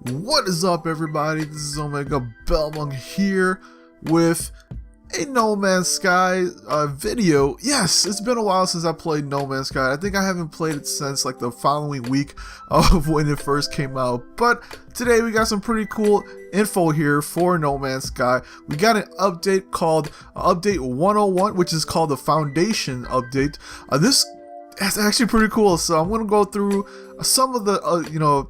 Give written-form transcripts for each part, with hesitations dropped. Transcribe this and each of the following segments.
What is up, everybody? This is Omegabalmung here with a No Man's Sky video. Yes, it's been a while since I played No Man's Sky. I think I haven't played it since like the following week of when it first came out. But today we got some pretty cool info here for No Man's Sky. We got an update called Update 101, which is called the Foundation Update. This is actually pretty cool. So I'm going to go through some of the,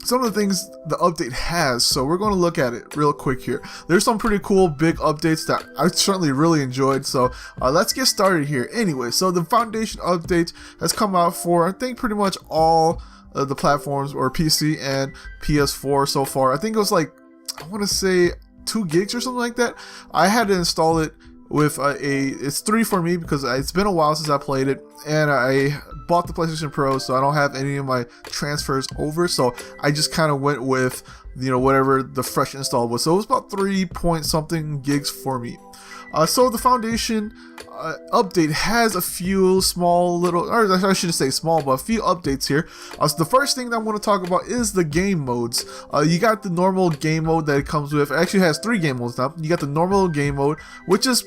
some of the things the update has, so we're going to look at it real quick here. There's some pretty cool big updates that I certainly really enjoyed, so let's get started here. Anyway, so the Foundation update has come out for, I think, pretty much all the platforms, or PC and PS4 so far. I think it was like, I want to say 2 gigs or something like that. I had to install it with it's 3 for me because it's been a while since I played it, and I bought the PlayStation Pro, so I don't have any of my transfers over, so I just kind of went with, whatever the fresh install was. So it was about 3 point something gigs for me. So the Foundation update has a few small little, or I shouldn't say small, but a few updates here. So the first thing that I want to talk about is the game modes. You got the normal game mode that it comes with. It actually has 3 game modes now. You got the normal game mode, which is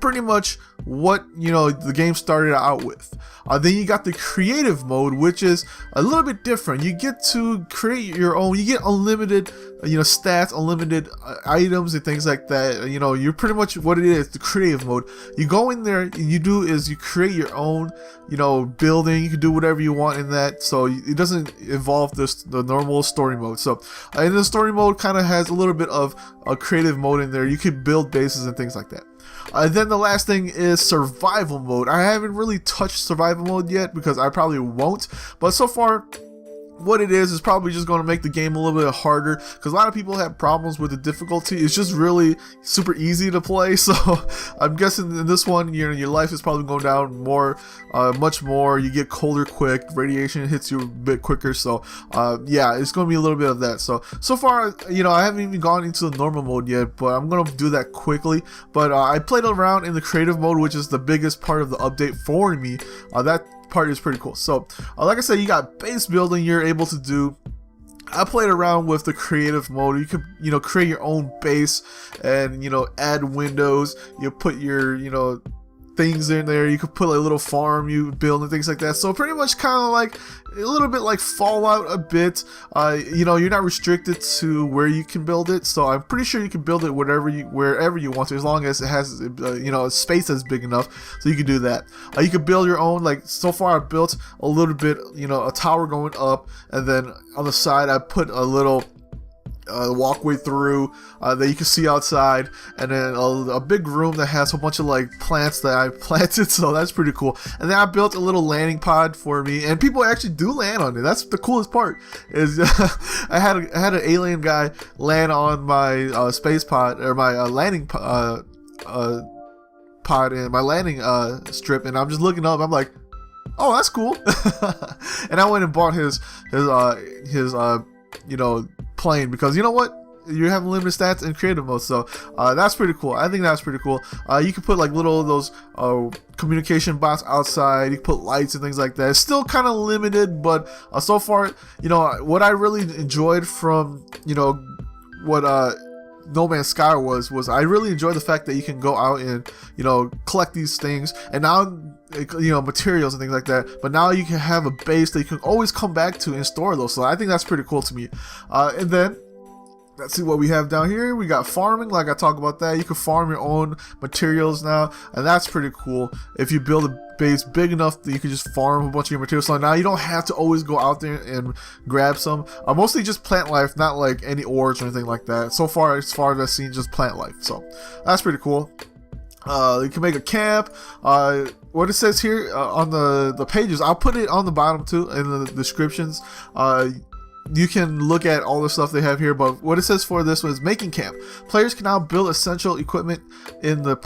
pretty much what the game started out with. Then you got the creative mode, which is a little bit different. You get to create your own. You get unlimited stats, unlimited items and things like that. You're pretty much what it is, the creative mode. You go in there and you create your own building. You can do whatever you want in that, so it doesn't involve the normal story mode. So and the story mode kind of has a little bit of a creative mode in there. You could build bases and things like that. Then the last thing is survival mode. I haven't really touched survival mode yet because I probably won't, but so far what it is probably just going to make the game a little bit harder, because a lot of people have problems with the difficulty. It's just really super easy to play, so I'm guessing in this one your life is probably going down more, much more. You get colder quick, radiation hits you a bit quicker, so yeah, it's going to be a little bit of that. So far, I haven't even gone into the normal mode yet, but I'm going to do that quickly. But I played around in the creative mode, which is the biggest part of the update for me. That part is pretty cool. So like I said, you got base building you're able to do. I played around with the creative mode. You can create your own base and add windows. You put your things in there. You could put a little farm you build and things like that. So pretty much kind of like a little bit like Fallout a bit. You're not restricted to where you can build it, so I'm pretty sure you can build it wherever you want to, as long as it has a space that's big enough, so you can do that. You could build your own. Like so far, I built a little bit, a tower going up, and then on the side I put a little walkway through that you can see outside, and then a big room that has a bunch of like plants that I planted, so that's pretty cool. And then I built a little landing pod for me, and people actually do land on it. That's the coolest part. Is I had an alien guy land on my space pod, or my landing pod and my landing strip, and I'm just looking up. I'm like, oh, that's cool. And I went and bought his plane, because you know what, you have limited stats in creative mode, so that's pretty cool. I think that's pretty cool. You can put like little those communication bots outside. You can put lights and things like that. It's still kind of limited, but so far, what I really enjoyed from what No Man's Sky was I really enjoyed the fact that you can go out and collect these things, and now materials and things like that, but now you can have a base that you can always come back to and store those. So I think that's pretty cool to me. And then let's see what we have down here. We got farming, like I talked about that. You can farm your own materials now, and that's pretty cool. If you build a base big enough that you can just farm a bunch of your materials, so now you don't have to always go out there and grab some. Mostly just plant life, not like any ores or anything like that. So far, as I've seen, just plant life, so that's pretty cool. You can make a camp. What it says here on the pages, I'll put it on the bottom too in the descriptions. You can look at all the stuff they have here, but what it says for this one is making camp. Players can now build essential equipment in the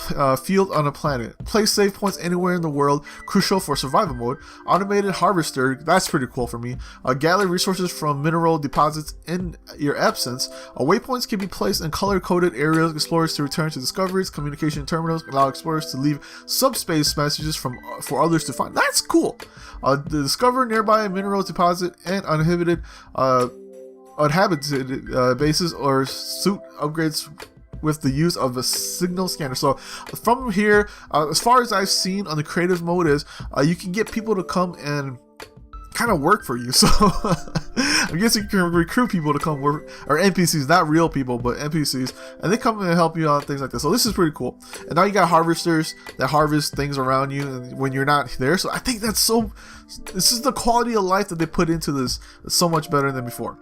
field on a planet. Place save points anywhere in the world, crucial for survival mode. Automated harvester, that's pretty cool for me. Gather resources from mineral deposits in your absence. Waypoints can be placed in color-coded areas. Explorers to return to discoveries. Communication terminals allow explorers to leave subspace messages for others to find. That's cool. Discover nearby mineral deposit and uninhibited uninhabited bases or suit upgrades with the use of a signal scanner. So from here, as far as I've seen on the creative mode is, you can get people to come and kind of work for you. So I guess you can recruit people to come work, or NPCs, not real people, but NPCs, and they come and help you on things like this. So this is pretty cool. And now you got harvesters that harvest things around you when you're not there. So I think that's this is the quality of life that they put into this. It's so much better than before.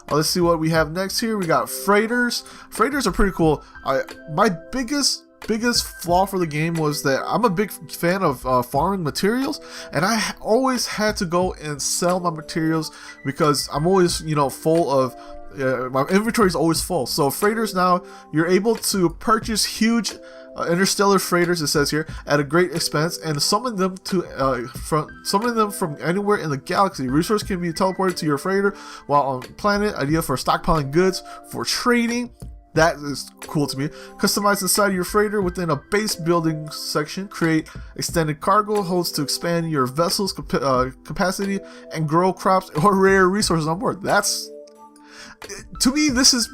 Let's see what we have next here. We got freighters. Freighters are pretty cool. My biggest flaw for the game was that I'm a big fan of farming materials, and I always had to go and sell my materials because I'm always, you know, full of my inventory is always full. So freighters, now you're able to purchase huge interstellar freighters, it says here, at a great expense, and summon them from anywhere in the galaxy. Resources can be teleported to your freighter while on planet. Idea for stockpiling goods for trading. That is cool to me. Customize inside of your freighter within a base building section. Create extended cargo holds to expand your vessel's capacity and grow crops or rare resources on board. To me, this is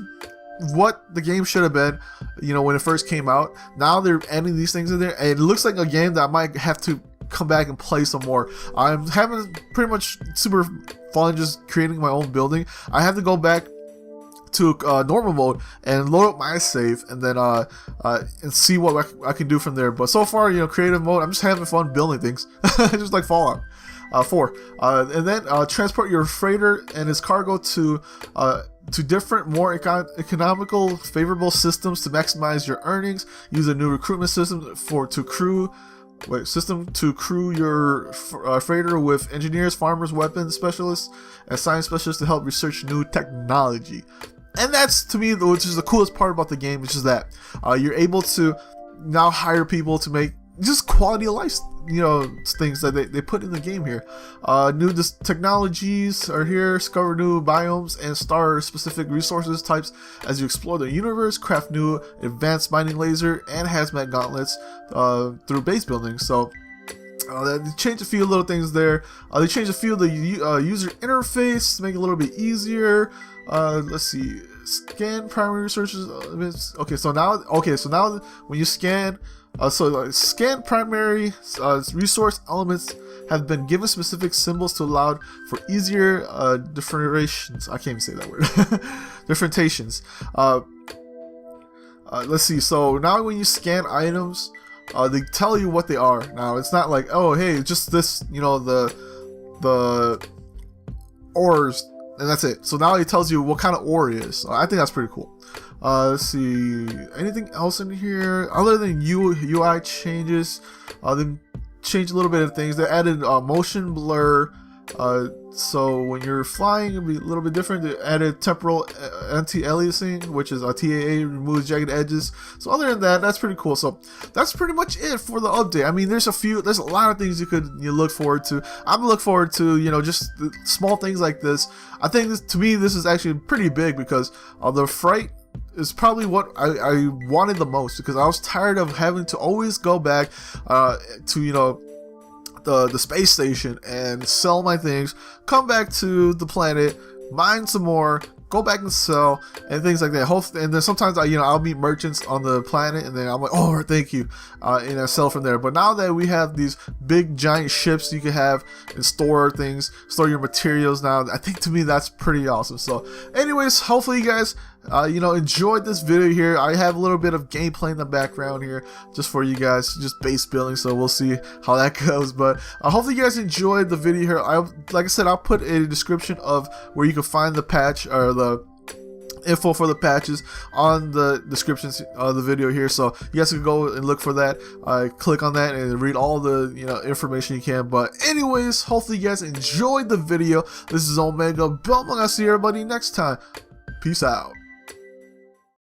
what the game should have been, you know, when it first came out. Now they're adding these things in there, and it looks like a game that I might have to come back and play some more. I'm having pretty much super fun just creating my own building. I have to go back to normal mode and load up my save, and then and see what I can do from there. But so far, you know, creative mode, I'm just having fun building things, just like Fallout 4. And then transport your freighter and its cargo to different, more economical, favorable systems to maximize your earnings. Use a new recruitment system to crew your freighter with engineers, farmers, weapons specialists, and science specialists to help research new technology. And that's, to me, which is the coolest part about the game, which is that you're able to now hire people to make just quality of life, you know, things that they put in the game here. New technologies are here. Discover new biomes and star-specific resources types as you explore the universe. Craft new advanced mining laser and hazmat gauntlets through base building. So they changed a few little things there. They changed a few of the user interface to make it a little bit easier. Let's see. Scan primary resources. So now when you scan, scan primary resource elements have been given specific symbols to allow for easier differentiations. I can't even say that word. Differentiations. Let's see. So now when you scan items, they tell you what they are. Now it's not like, oh hey, just this, you know, the ores, and that's it. So now it tells you what kind of ore it is. So I think that's pretty cool. Let's see, anything else in here other than UI changes? They changed a little bit of things. They added motion blur. So when you're flying, it'll be a little bit different. They added temporal anti-aliasing, which is TAA, removes jagged edges. So other than that, that's pretty cool. So that's pretty much it for the update. I mean, there's a lot of things you look forward to. I'm looking forward to, you know, just the small things like this. I think to me, this is actually pretty big because the freight is probably what I wanted the most, because I was tired of having to always go back to, you know, the space station and sell my things, come back to the planet, mine some more, go back and sell, and things like that. And then sometimes I'll meet merchants on the planet, and then I'm like, oh, thank you, and I sell from there. But now that we have these big giant ships you can have and store things, store your materials now, I think to me that's pretty awesome. So anyways, hopefully you guys enjoyed this video here. I have a little bit of gameplay in the background here just for you guys, just base building, so we'll see how that goes. But hopefully you guys enjoyed the video here. Like I said, I'll put a description of where you can find the patch, or the info for the patches, on the descriptions of the video here, so you guys can go and look for that. Click on that and read all the information you can. But anyways, hopefully you guys enjoyed the video. This is Omegabalmung. I'll see everybody next time. Peace out.